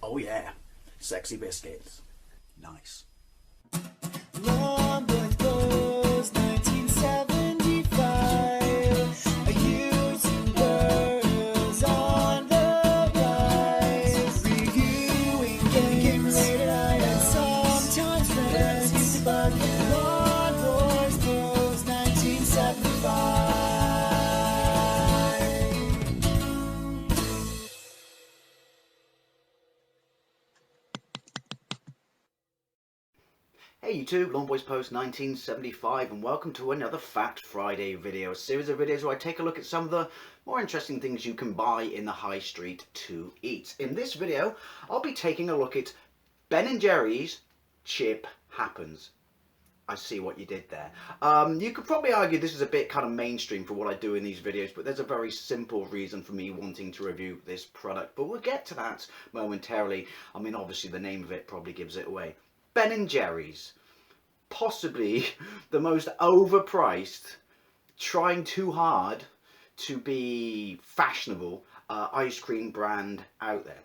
Oh yeah, sexy biscuits. Nice. Long Boys Blues, 1975. Using girls on the rise. Reviewing games late at night and sometimes friends. But Long Boys Blues, 1975. Hey YouTube, Long Boys Post 1975, and welcome to another Fat Friday video, a series of videos where I take a look at some of the more interesting things you can buy in the high street to eat. In this video, I'll be taking a look at Ben & Jerry's Chip Happens. I see what you did there. You could probably argue this is a bit kind of mainstream for what I do in these videos, but there's a very simple reason for me wanting to review this product, but we'll get to that momentarily. I mean, obviously the name of it probably gives it away. Ben & Jerry's, possibly the most overpriced, trying too hard to be fashionable ice cream brand out there.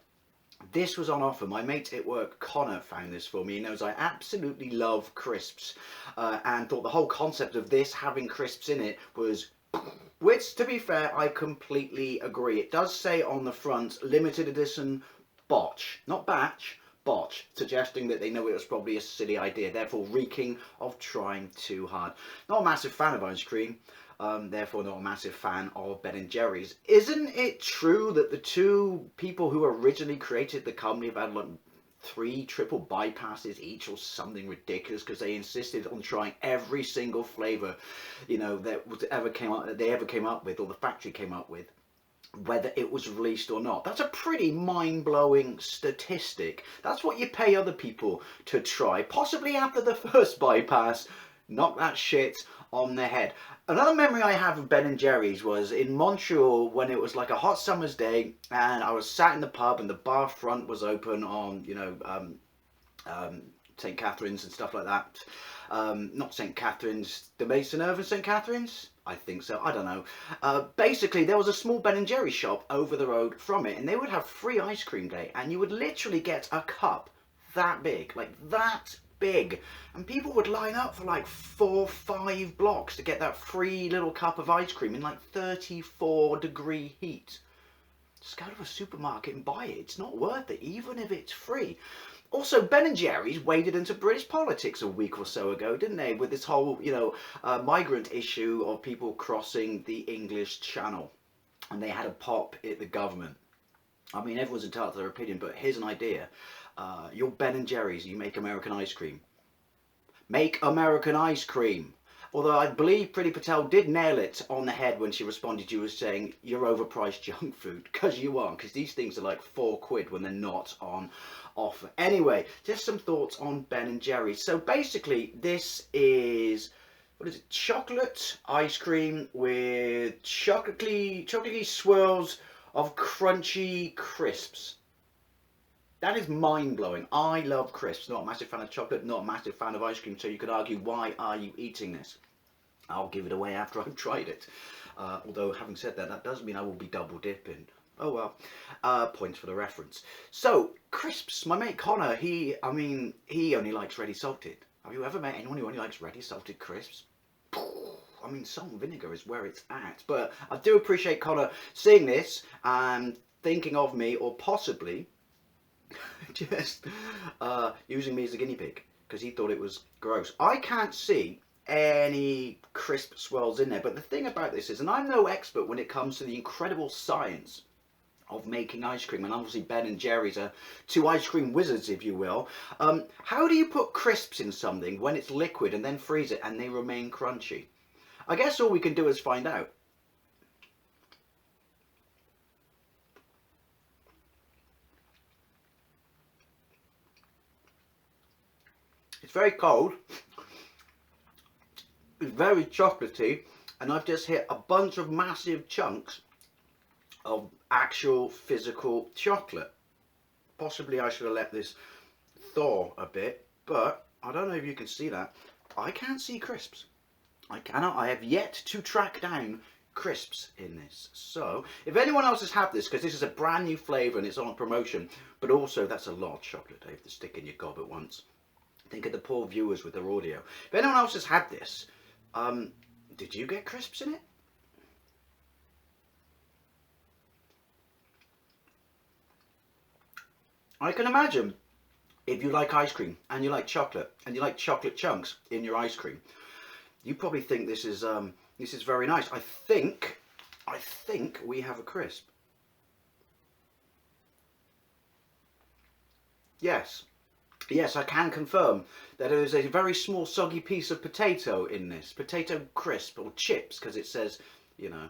This was on offer. My mate at work, Connor, found this for me. He knows I absolutely love crisps and thought the whole concept of this having crisps in it was, which, to be fair, I completely agree. It does say on the front, limited edition botch, not batch, botch, suggesting that they know it was probably a silly idea, therefore reeking of trying too hard. Not a massive fan of ice cream, therefore not a massive fan of Ben & Jerry's. Isn't it true that the two people who originally created the company have had like 3 triple bypasses each or something ridiculous because they insisted on trying every single flavour, you know, that they ever came up with, or the factory came up with, whether it was released or not? That's a pretty mind-blowing statistic. That's what you pay other people to try, possibly after the first bypass, knock that shit on the head. Another memory I have of Ben & Jerry's was in Montreal when it was like a hot summer's day and I was sat in the pub and the bar front was open on, you know, St. Catherine's and stuff like that. Not St. Catherine's, the Maisonneuve and St. Catherine's? I think so, I don't know. Basically, there was a small Ben & Jerry's shop over the road from it, and they would have free ice cream day, and you would literally get a cup that big, like that big, and people would line up for like 4-5 blocks to get that free little cup of ice cream in like 34-degree heat. Just go to a supermarket and buy it. It's not worth it, even if it's free. Also, Ben & Jerry's waded into British politics a week or so ago, didn't they? With this whole, you know, migrant issue of people crossing the English Channel. And they had a pop at the government. I mean, everyone's entitled to their opinion, but here's an idea. You're Ben & Jerry's, you make American ice cream. Make American ice cream. Although I believe Priti Patel did nail it on the head when she responded to you as saying, you're overpriced junk food, because you are, because these things are like £4 when they're not on offer. Anyway, just some thoughts on Ben & Jerry's. So basically, this is, what is it, chocolate ice cream with chocolatey swirls of crunchy crisps. That is mind-blowing. I love crisps. Not a massive fan of chocolate, not a massive fan of ice cream, so you could argue, why are you eating this? I'll give it away after I've tried it. Although, having said that, that does mean I will be double dipping. Oh well. Points for the reference. So, crisps. My mate Connor, he only likes ready salted. Have you ever met anyone who only likes ready salted crisps? I mean, salt and vinegar is where it's at. But I do appreciate Connor seeing this and thinking of me, or possibly just using me as a guinea pig, because he thought it was gross. I can't see any crisp swirls in there, but the thing about this is, and I'm no expert when it comes to the incredible science of making ice cream, and obviously Ben & Jerry's are two ice cream wizards, if you will. How do you put crisps in something when it's liquid and then freeze it and they remain crunchy? I guess all we can do is find out. It's very cold, it's very chocolatey, and I've just hit a bunch of massive chunks of actual physical chocolate. Possibly I should have let this thaw a bit, but I don't know if you can see that. I can't see crisps. I cannot. I have yet to track down crisps in this. So if anyone else has had this, because this is a brand new flavour and it's on promotion, but also that's a lot of chocolate, Dave, to stick in your gob at once. Think of the poor viewers with their audio. If anyone else has had this, did you get crisps in it? I can imagine if you like ice cream and you like chocolate and you like chocolate chunks in your ice cream, you probably think this is very nice. I think we have a crisp. Yes, I can confirm that there is a very small soggy piece of potato in this. Potato crisp or chips, because it says, you know.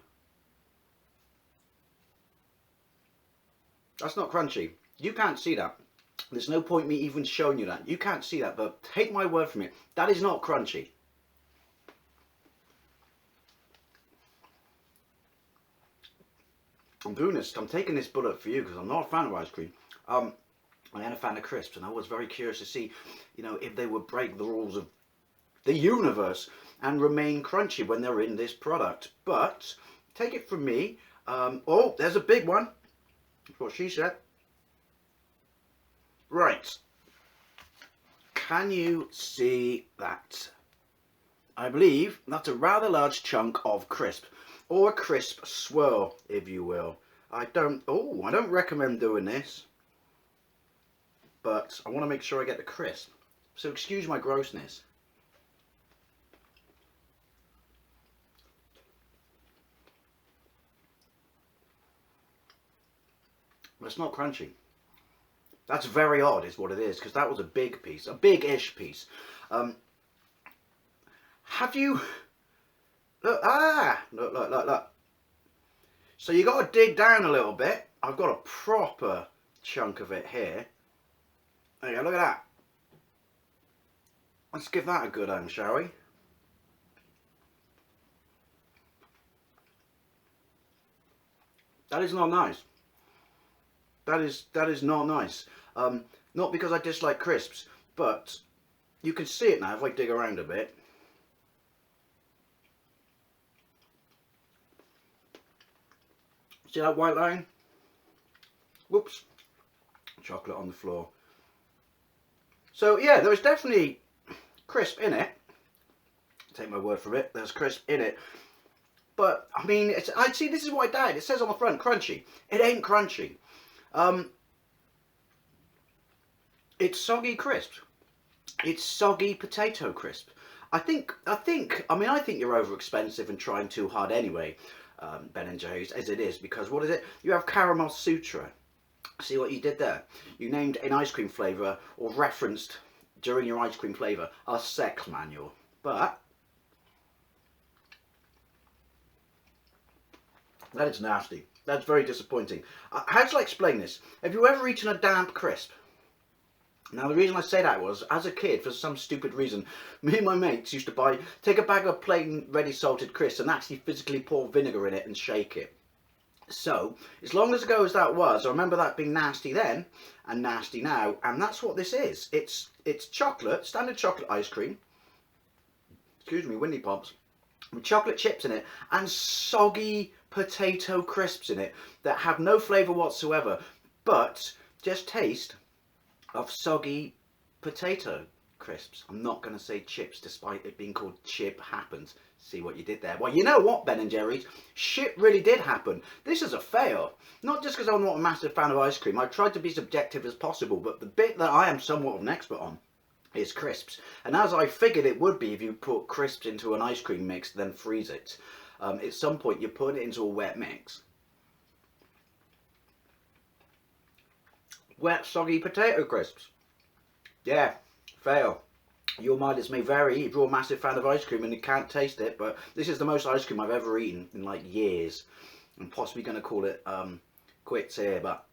That's not crunchy. You can't see that. There's no point me even showing you that. You can't see that, but take my word from it. That is not crunchy. I'm doing this. I'm taking this bullet for you because I'm not a fan of ice cream. I am a fan of crisps, and I was very curious to see, you know, if they would break the rules of the universe and remain crunchy when they're in this product. But take it from me. Oh, there's a big one. That's what she said. Right. Can you see that? I believe that's a rather large chunk of crisp, or a crisp swirl, if you will. I don't recommend doing this, but I want to make sure I get the crisp. So excuse my grossness. But it's not crunchy. That's very odd is what it is, because that was a big piece, a big-ish piece. Have you... Look, look. So you got to dig down a little bit. I've got a proper chunk of it here. There you go, look at that. Let's give that a good home, shall we? That is not nice. That is not nice. Not because I dislike crisps, but you can see it now if I dig around a bit. See that white line? Whoops. Chocolate on the floor. So yeah, there was definitely crisp in it. Take my word for it. There's crisp in it. But I mean, I see. This is what I died. It says on the front, crunchy. It ain't crunchy. It's soggy crisp. It's soggy potato crisp. I think you're over expensive and trying too hard anyway, Ben & Jerry's, as it is, because what is it? You have Caramel Sutra. See what you did there? You named an ice cream flavour, or referenced during your ice cream flavour, a sex manual. But that is nasty. That's very disappointing. How shall I explain this? Have you ever eaten a damp crisp? Now the reason I say that was, as a kid, for some stupid reason, me and my mates used to take a bag of plain ready salted crisps and actually physically pour vinegar in it and shake it. So, as long as ago as that was, I remember that being nasty then and nasty now, and that's what this is. It's chocolate, standard chocolate ice cream, excuse me, Windy Pops, with chocolate chips in it and soggy potato crisps in it that have no flavour whatsoever, but just taste of soggy potato crisps. I'm not going to say chips, despite it being called chip happens. See what you did there? Well, you know what, Ben & Jerry's? Shit really did happen. This is a fail. Not just because I'm not a massive fan of ice cream. I tried to be subjective as possible, but the bit that I am somewhat of an expert on is crisps. And as I figured it would be if you put crisps into an ice cream mix, then freeze it. At some point, you put it into a wet mix. Wet, soggy potato crisps. Yeah, fail. Your mileage may vary if you're a massive fan of ice cream and you can't taste it, but this is the most ice cream I've ever eaten in like years. I'm possibly going to call it quits here, but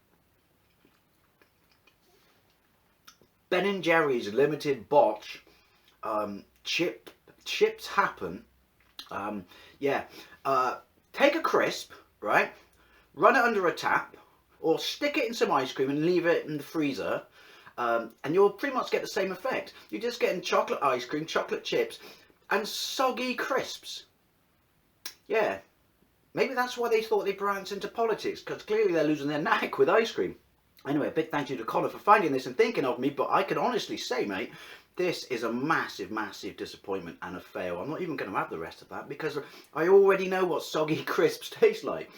Ben & Jerry's limited botch chips happen. Take a crisp, right? Run it under a tap, or stick it in some ice cream and leave it in the freezer. And you'll pretty much get the same effect. You're just getting chocolate ice cream, chocolate chips, and soggy crisps. Yeah, Maybe that's why they thought they'd branch into politics, because clearly they're losing their knack with ice cream. Anyway, a big thank you to Connor for finding this and thinking of me, but I can honestly say, mate, this is a massive, massive disappointment and a fail. I'm not even going to have the rest of that because I already know what soggy crisps taste like.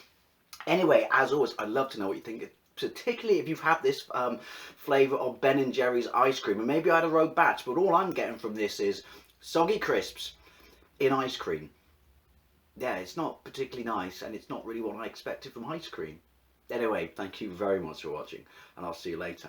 Anyway, as always, I'd love to know what you think, particularly if you've had this flavour of Ben & Jerry's ice cream, and maybe I had a rogue batch, but all I'm getting from this is soggy crisps in ice cream. Yeah, it's not particularly nice, and it's not really what I expected from ice cream. Anyway, thank you very much for watching, and I'll see you later.